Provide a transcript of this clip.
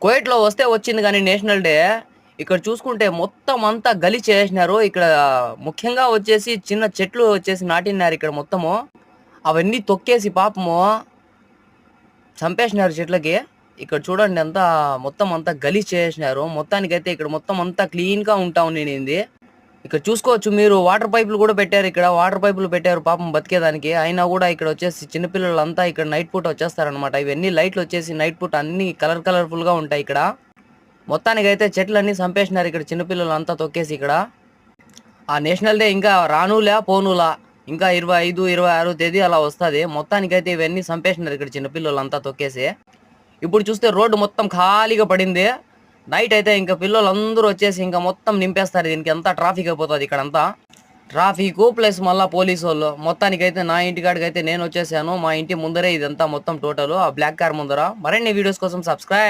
కువైట్‌లో వస్తే వచ్చింది గానీ నేషనల్ డే. ఇక్కడ చూసుకుంటే మొత్తం అంతా గలీజ్ చేసేసినారు. ఇక్కడ ముఖ్యంగా వచ్చేసి చిన్న చెట్లు వచ్చేసి నాటిన్నారు ఇక్కడ మొత్తము. అవన్నీ తొక్కేసి పాపము చంపేసినారు చెట్లకి. ఇక్కడ చూడండి అంతా మొత్తం అంతా గలీజ్ చేసేసినారు. మొత్తానికైతే ఇక్కడ మొత్తం అంతా క్లీన్‌గా ఉంటా ఉండినింది. ఇక్కడ చూసుకోవచ్చు మీరు వాటర్ పైపులు కూడా పెట్టారు ఇక్కడ. వాటర్ పైపులు పెట్టారు పాపం బతికేదానికి. అయినా కూడా ఇక్కడ వచ్చేసి చిన్న పిల్లలంతా ఇక్కడ నైట్ పూట వచ్చేస్తారనమాట. ఇవన్నీ లైట్లు వచ్చేసి నైట్ పూట అన్నీ కలర్‌ఫుల్‌గా ఉంటాయి ఇక్కడ. మొత్తానికైతే చెట్లన్నీ చంపేసినారు ఇక్కడ చిన్న పిల్లలంతా తొక్కేసి ఇక్కడ. ఆ నేషనల్ డే ఇంకా రానులా, పోనులా. ఇంకా 25, 26 తేదీ అలా వస్తది. మొత్తానికైతే ఇవన్నీ చంపేసినారు ఇక్కడ చిన్న పిల్లోలంతా తొక్కేసి. ఇప్పుడు చూస్తే రోడ్డు మొత్తం ఖాళీగా పడింది. నైట్ అయితే ఇంకా పిల్లోలందరూ వచ్చేసి ఇంకా మొత్తం నింపేస్తారు. దీనికి అంతా ట్రాఫిక్ అయిపోతది ఇక్కడంతా. ట్రాఫికు ప్లస్ మళ్ళా పోలీసోళ్ళు. మొత్తానికైతే నా ఇంటి కాడికైతే నేను వచ్చేసాను. మా ఇంటి ముందరే ఇదంతా మొత్తం టోటలు. ఆ బ్లాక్ కార్ ముందర. మరిన్ని వీడియోస్ కోసం సబ్స్క్రైబ్